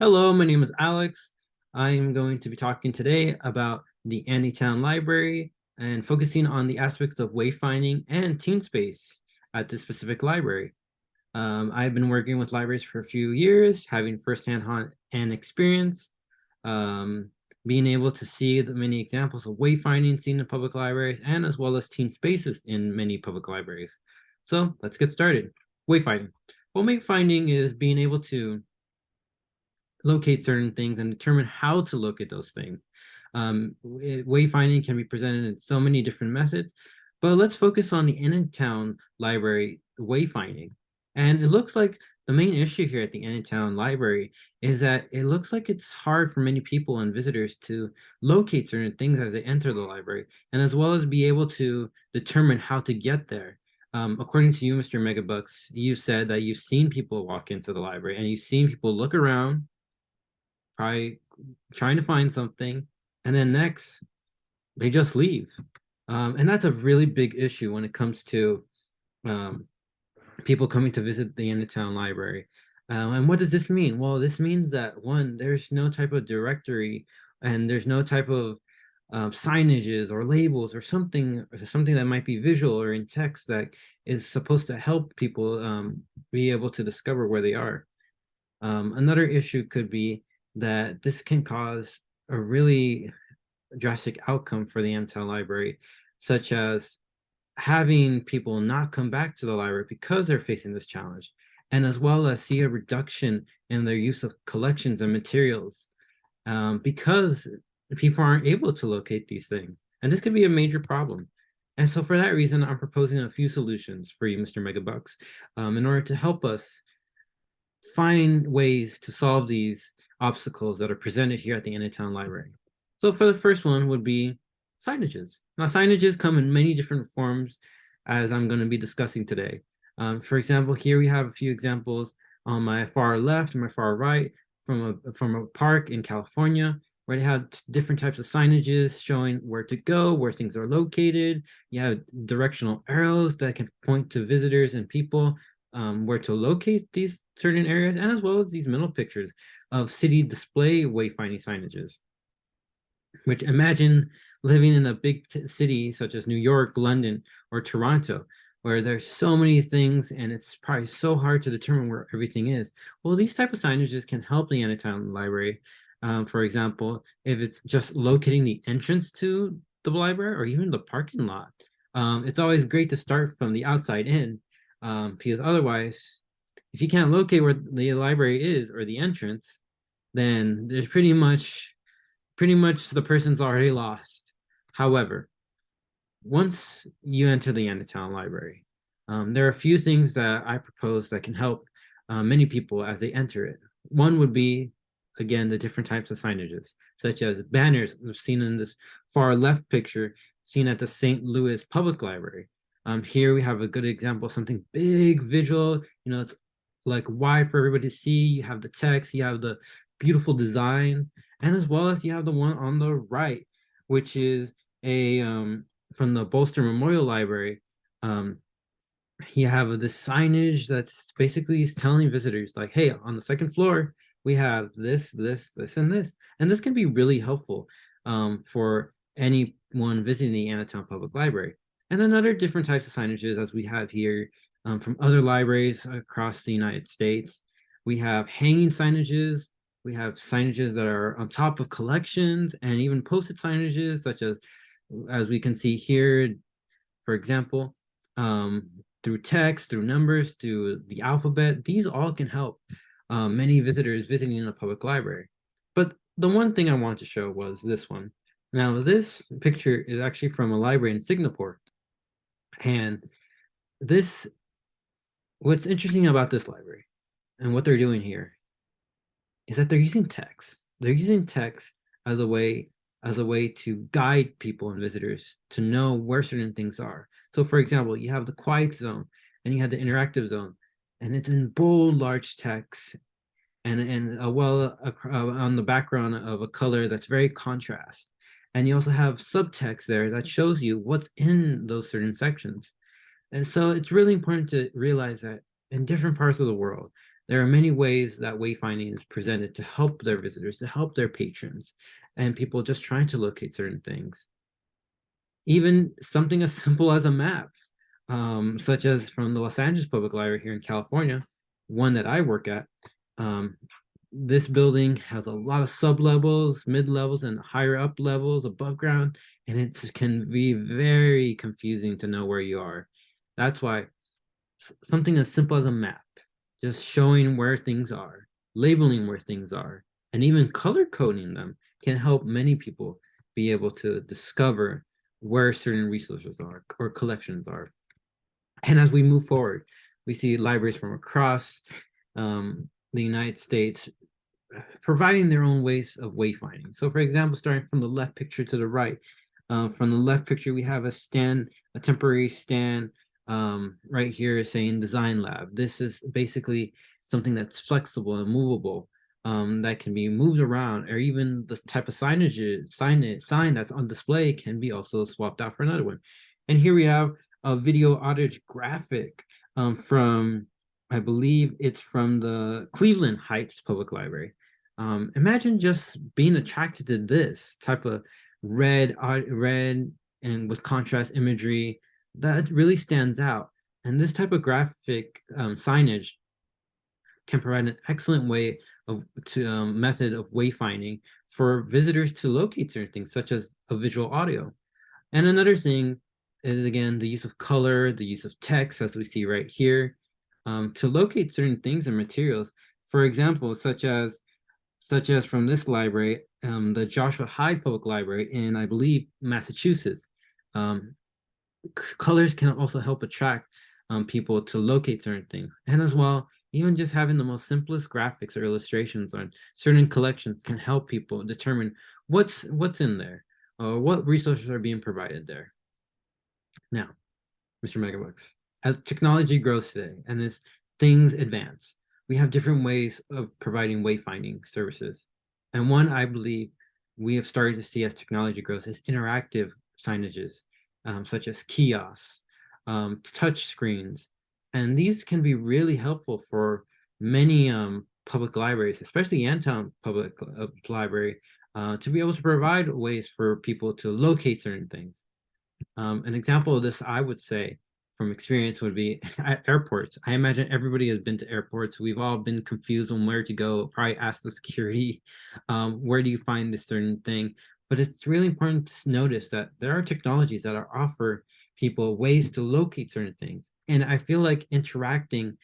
Hello, my name is Alex. I am going to be talking today about the Anytown Library and focusing on the aspects of wayfinding and TeenSpace at this specific library. I've been working with libraries for a few years, having firsthand experience, um, being able to see the many examples of wayfinding seen in public libraries, and as well as teen spaces in many public libraries. So let's get started. Wayfinding. Well, wayfinding is being able to locate certain things and determine how to locate those things. Wayfinding can be presented in so many different methods, but let's focus on the Anytown Library wayfinding. And it looks like the main issue here at the Anytown Library is that it looks like it's hard for many people and visitors to locate certain things as they enter the library, and as well as be able to determine how to get there. According to you, Mr. Megabucks, you said that you've seen people walk into the library and you've seen people look around probably trying to find something, and then next they just leave. And that's a really big issue when it comes to um, people coming to visit the Anytown Library. And what does this mean? Well, this means that one, there's no type of directory and there's no type of signages or labels or something that might be visual or in text that is supposed to help people be able to discover where they are. Another issue could be that this can cause a really drastic outcome for the Intel library, such as having people not come back to the library because they're facing this challenge, and as well as see a reduction in their use of collections and materials because people aren't able to locate these things. And this could be a major problem. And so for that reason, I'm proposing a few solutions for you, Mr. Megabucks, in order to help us find ways to solve these obstacles that are presented here at the Anytown Library. So for the first one would be signages. Now signages come in many different forms as I'm going to be discussing today. For example, here we have a few examples on my far left and my far right from a park in California where they have different types of signages showing where to go, where things are located. You have directional arrows that can point to visitors and people where to locate these certain areas, and as well as these middle pictures of city display wayfinding signages. Which imagine living in a big city such as New York, London, or Toronto, where there's so many things and it's probably so hard to determine where everything is. Well, these type of signages can help the Anytown Library. For example, if it's just locating the entrance to the library or even the parking lot, it's always great to start from the outside in, because otherwise, if you can't locate where the library is or the entrance, then there's pretty much the person's already lost. However, once you enter the Anytown Library, there are a few things that I propose that can help many people as they enter it. One would be, again, the different types of signages, such as banners seen in this far left picture, seen at the St. Louis Public Library. Here we have a good example of something big, visual, it's like wide for everybody to see. You have the text, you have the beautiful designs, and as well as you have the one on the right, which is a from the Bolster Memorial Library. You have this signage that's basically telling visitors like, hey, on the second floor we have this, and this, and this can be really helpful for anyone visiting the Anytown Public Library. And then other different types of signages as we have here from other libraries across the United States. We have hanging signages. We have signages that are on top of collections and even posted signages, such as we can see here, for example, through text, through numbers, through the alphabet. These all can help many visitors visiting a public library. But the one thing I want to show was this one. Now, this picture is actually from a library in Singapore. And what's interesting about this library and what they're doing here is that they're using text. They're using text as a way to guide people and visitors to know where certain things are. So for example, you have the quiet zone and you have the interactive zone, and it's in bold, large text and on the background of a color that's very contrast. And you also have subtext there that shows you what's in those certain sections. And so it's really important to realize that in different parts of the world, There are many ways that wayfinding is presented to help their visitors, to help their patrons, and people just trying to locate certain things. Even something as simple as a map, such as from the Los Angeles Public Library here in California, one that I work at. Um, this building has a lot of sub levels, mid levels, and higher up levels above ground, and it can be very confusing to know where you are. That's why something as simple as a map, just showing where things are, labeling where things are, and even color coding them can help many people be able to discover where certain resources are or collections are. And as we move forward, we see libraries from across the United States providing their own ways of wayfinding. So, for example, starting from the left picture to the right, from the left picture, we have a stand, a temporary stand right here saying Design Lab. This is basically something that's flexible and movable. That can be moved around, or even the type of sign that's on display can be also swapped out for another one. And here we have a video audio graphic from, I believe it's from the Cleveland Heights Public Library. Imagine just being attracted to this type of red and with contrast imagery that really stands out. And this type of graphic signage can provide an excellent way of method of wayfinding for visitors to locate certain things, such as a visual audio. And another thing is, again, the use of color, the use of text, as we see right here, to locate certain things and materials. For example, such as from this library, the Joshua Hyde Public Library in, I believe, Massachusetts. Um, Colors can also help attract people to locate certain things. And as well, even just having the most simplest graphics or illustrations on certain collections can help people determine what's in there or what resources are being provided there. Now, Mr. Megabucks, as technology grows today and as things advance, we have different ways of providing wayfinding services. And one I believe we have started to see as technology grows is interactive signages, such as kiosks, touch screens. And these can be really helpful for many public libraries, especially Yantown Public Library, to be able to provide ways for people to locate certain things. An example of this, I would say, from experience would be at airports. I imagine everybody has been to airports. We've all been confused on where to go, probably ask the security, where do you find this certain thing? But it's really important to notice that there are technologies that are offer people ways to locate certain things. And I feel like interacting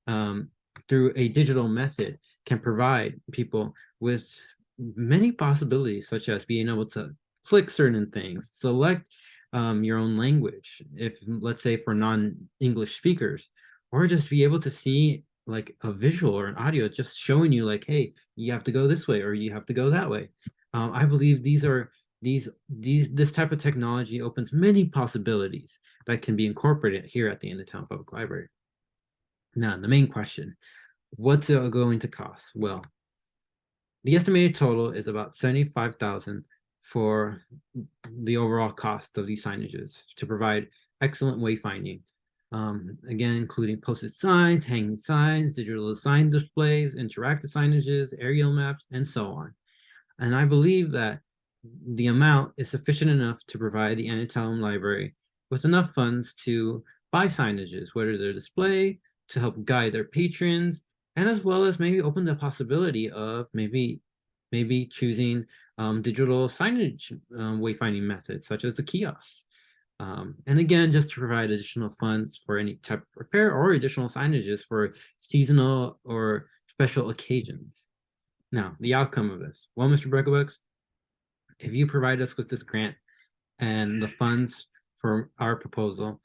through a digital method can provide people with many possibilities, such as being able to click certain things, select your own language, if let's say for non-English speakers, or just be able to see like a visual or an audio just showing you like, hey, you have to go this way or you have to go that way. I believe this type of technology opens many possibilities that can be incorporated here at the Town Public Library. Now, the main question, what's it going to cost? Well, the estimated total is about $75,000 for the overall cost of these signages to provide excellent wayfinding. Again, including posted signs, hanging signs, digital sign displays, interactive signages, aerial maps, and so on. And I believe that the amount is sufficient enough to provide the Annatown Library with enough funds to buy signages, whether they're display, to help guide their patrons, and as well as maybe open the possibility of maybe choosing digital signage wayfinding methods, such as the kiosks. And again, just to provide additional funds for any type of repair or additional signages for seasonal or special occasions. Now, the outcome of this. Well, Mr. Breckenbucks, if you provide us with this grant and the funds for our proposal,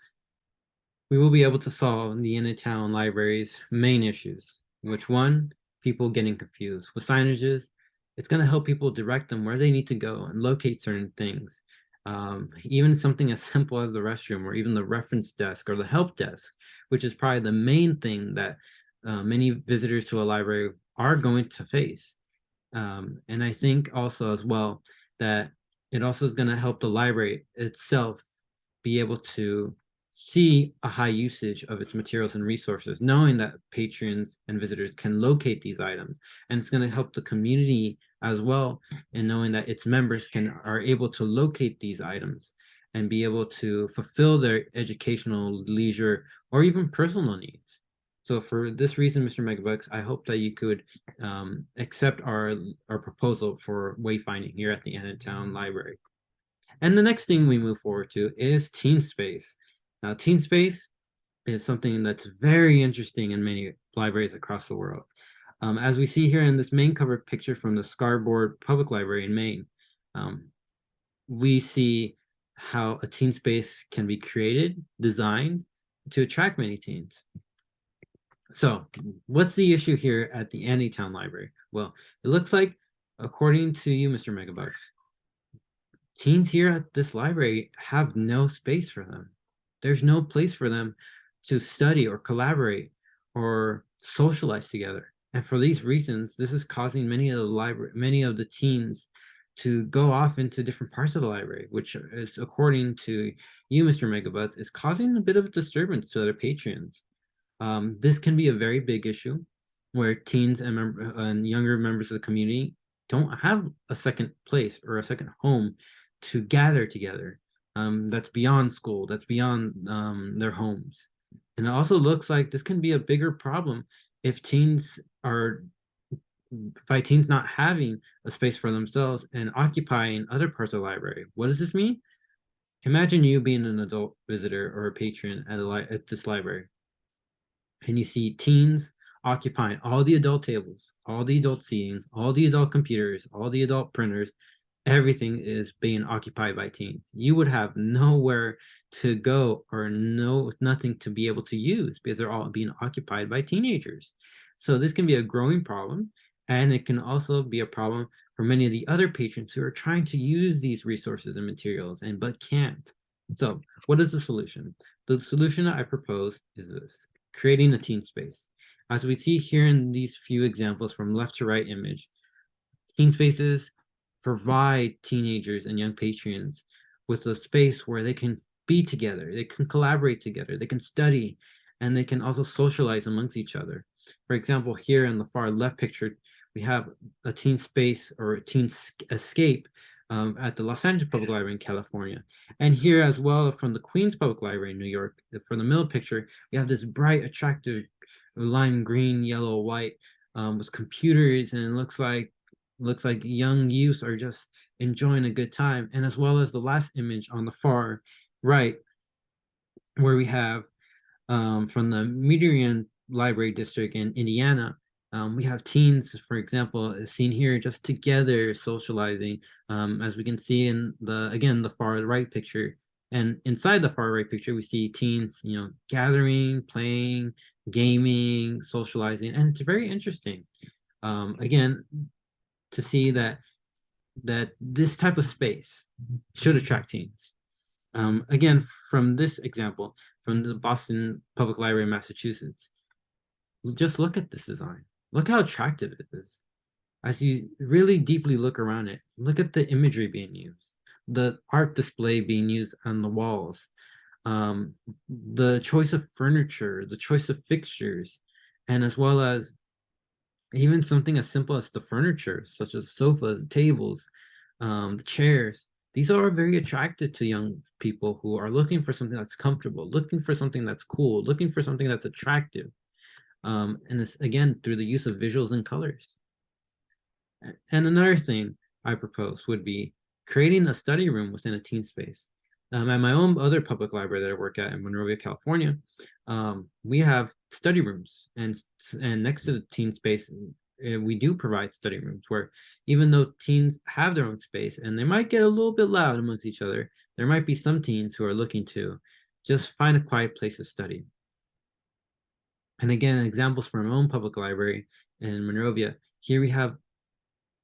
we will be able to solve the Innatown Library's main issues, which one, people getting confused. With signages, it's going to help people direct them where they need to go and locate certain things. Even something as simple as the restroom or even the reference desk or the help desk, which is probably the main thing that many visitors to a library are going to face. And I think also as well that it also is going to help the library itself be able to see a high usage of its materials and resources, knowing that patrons and visitors can locate these items. And it's going to help the community as well in knowing that its members are able to locate these items and be able to fulfill their educational, leisure, or even personal needs. So for this reason, Mr. Megabucks, I hope that you could accept our proposal for wayfinding here at the Enidtown Library. And the next thing we move forward to is TeenSpace. Now, TeenSpace is something that's very interesting in many libraries across the world. As we see here in this main cover picture from the Scarborough Public Library in Maine, we see how a teen space can be created, designed to attract many teens. So what's the issue here at the Anytown Library? Well, it looks like, according to you, Mr. Megabucks, teens here at this library have no space for them. There's no place for them to study or collaborate or socialize together. And for these reasons, this is causing many of the teens to go off into different parts of the library, which is, according to you, Mr. Megabucks, is causing a bit of a disturbance to other patrons. This can be a very big issue where teens and younger members of the community don't have a second place or a second home to gather together. That's beyond school, that's beyond their homes. And it also looks like this can be a bigger problem if by teens not having a space for themselves and occupying other parts of the library. What does this mean? Imagine you being an adult visitor or a patron at this library, and you see teens occupying all the adult tables, all the adult seatings, all the adult computers, all the adult printers. Everything is being occupied by teens. You would have nowhere to go or nothing to be able to use because they're all being occupied by teenagers. So this can be a growing problem, and it can also be a problem for many of the other patrons who are trying to use these resources and materials but can't. So what is the solution? The solution that I propose is this: creating a teen space. As we see here in these few examples from left to right image, teen spaces provide teenagers and young patrons with a space where they can be together, they can collaborate together, they can study, and they can also socialize amongst each other. For example, here in the far left picture, we have a teen space or a teen escape at the Los Angeles Public Library in California. And here as well from the Queens Public Library in New York, for the middle picture, we have this bright, attractive lime green, yellow, white with computers, and it looks like young youth are just enjoying a good time. And as well as the last image on the far right, where we have from the Medellin Library District in Indiana, we have teens, for example, seen here just together socializing, as we can see in the far right picture. And inside the far right picture, we see teens, gathering, playing, gaming, socializing, and it's very interesting. Again, to see that this type of space should attract teens. Again, from this example, from the Boston Public Library in Massachusetts, just look at this design. Look how attractive it is. As you really deeply look around it, look at the imagery being used, the art display being used on the walls, the choice of furniture, the choice of fixtures, and as well as even something as simple as the furniture, such as sofas, tables, the chairs. These are very attractive to young people who are looking for something that's comfortable, looking for something that's cool, looking for something that's attractive. And it's, again, through the use of visuals and colors. And another thing I propose would be creating a study room within a teen space. At my own other public library that I work at in Monrovia, California, we have study rooms, and next to the teen space, we do provide study rooms where, even though teens have their own space and they might get a little bit loud amongst each other, there might be some teens who are looking to just find a quiet place to study. And again, examples from our own public library in Monrovia, here we have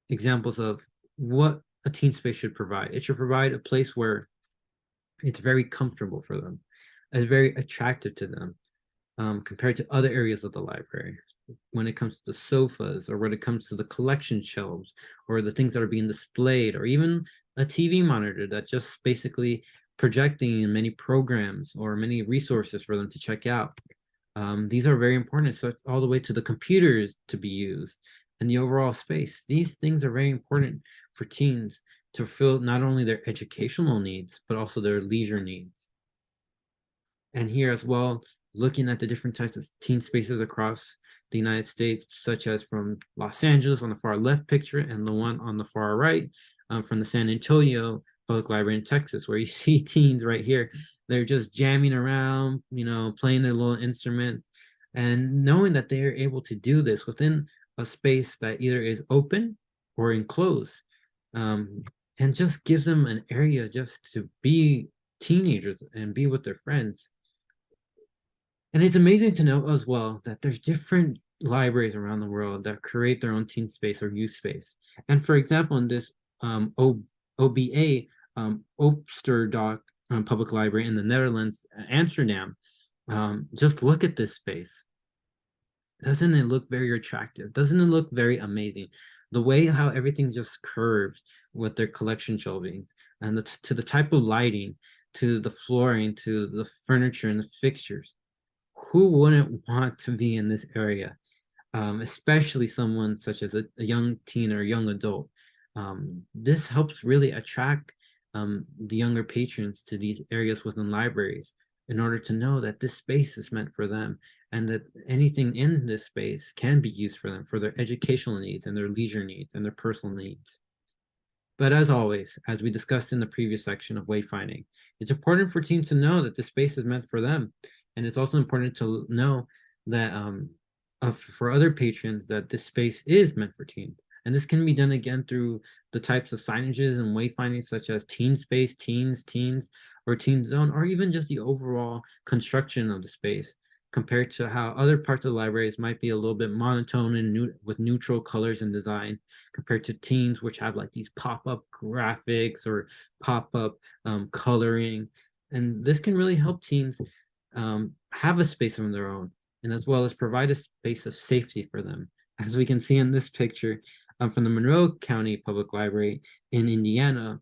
examples of what a teen space should provide. It should provide a place where it's very comfortable for them, it's very attractive to them, compared to other areas of the library. When it comes to the sofas, or when it comes to the collection shelves, or the things that are being displayed, or even a TV monitor that just basically projecting many programs or many resources for them to check out. These are very important, so all the way to the computers to be used and the overall space. These things are very important for teens to fulfill not only their educational needs, but also their leisure needs. And here as well, looking at the different types of teen spaces across the United States, such as from Los Angeles on the far left picture and the one on the far right from the San Antonio Public Library in Texas, where you see teens right here. They're just jamming around, playing their little instrument, and knowing that they are able to do this within a space that either is open or enclosed, and just gives them an area just to be teenagers and be with their friends. And it's amazing to know as well that there's different libraries around the world that create their own teen space or youth space. And for example, in this OBA, Opensterdok Public Library in the Netherlands, Amsterdam, just look at this space. Doesn't it look very attractive? Doesn't it look very amazing? The way how everything's just curved with their collection shelving and to the type of lighting, to the flooring, to the furniture and the fixtures. Who wouldn't want to be in this area? Especially someone such as a young teen or a young adult. This helps really attract the younger patrons to these areas within libraries in order to know that this space is meant for them and that anything in this space can be used for them for their educational needs and their leisure needs and their personal needs. But as always, as we discussed in the previous section of wayfinding, it's important for teens to know that this space is meant for them. And it's also important to know that for other patrons that this space is meant for teens. And this can be done again through the types of signages and wayfinding such as TeenSpace, teens, or Teen Zone, or even just the overall construction of the space compared to how other parts of the libraries might be a little bit monotone and with neutral colors and design compared to teens, which have like these pop-up graphics or pop-up coloring. And this can really help teens have a space of their own, and as well as provide a space of safety for them. As we can see in this picture from the Monroe County Public Library in Indiana,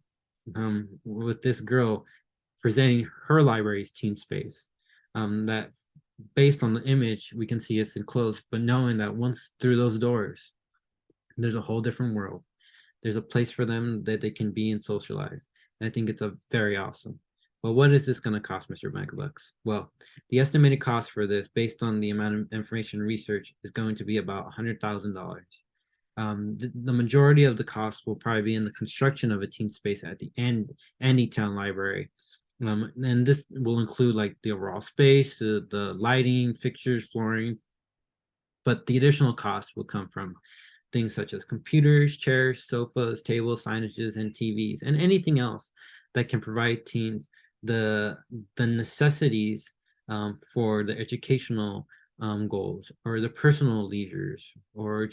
with this girl presenting her library's teen space. That based on the image, we can see it's enclosed, but knowing that once through those doors, there's a whole different world. There's a place for them that they can be and socialize. And I think it's a very awesome. But what is this going to cost, Mr. Megabucks? Well, the estimated cost for this, based on the amount of information research, is going to be about $100,000. The majority of the cost will probably be in the construction of a teen space at the Anytown Library. And this will include like the overall space, the lighting, fixtures, flooring. But the additional cost will come from things such as computers, chairs, sofas, tables, signages, and TVs, and anything else that can provide teens the necessities for the educational goals or the personal leisures or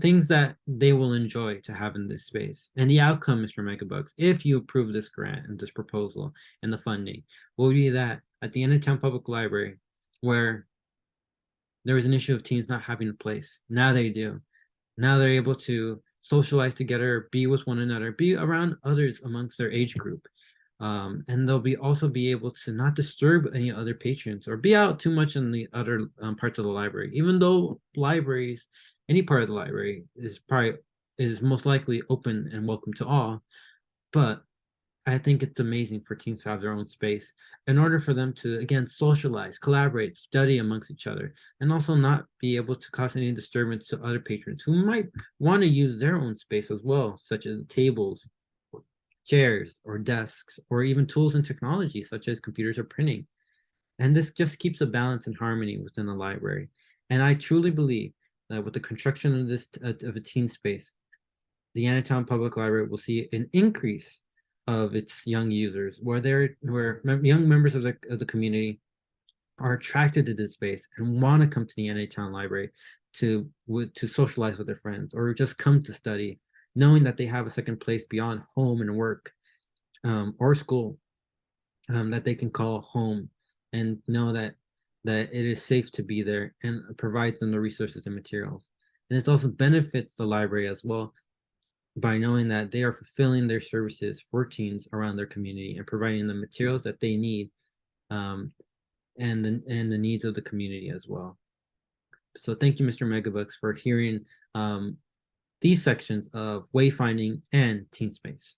things that they will enjoy to have in this space. And the outcome, Mr. Megabucks, if you approve this grant and this proposal and the funding, will be that at the Anytown Public Library, where there was an issue of teens not having a place, now they do. Now they're able to socialize together, be with one another, be around others amongst their age group. And they'll also be able to not disturb any other patrons or be out too much in the other parts of the library, even though libraries, any part of the library is most likely open and welcome to all. But I think it's amazing for teens to have their own space in order for them to, again, socialize, collaborate, study amongst each other, and also not be able to cause any disturbance to other patrons who might want to use their own space as well, such as tables, chairs, or desks, or even tools and technology such as computers or printing. And this just keeps a balance and harmony within the library. And I truly believe that with the construction of this of a teen space, the Anytown Public Library will see an increase of its young users, where young members of the community are attracted to this space and want to come to the Anytown Library to socialize with their friends or just come to study, knowing that they have a second place beyond home and work or school that they can call home, and know that it is safe to be there and provides them the resources and materials. And this also benefits the library as well, by knowing that they are fulfilling their services for teens around their community and providing the materials that they need, um, and the needs of the community as well. So thank you, Mr. Megabooks, for hearing these sections of wayfinding and TeenSpace.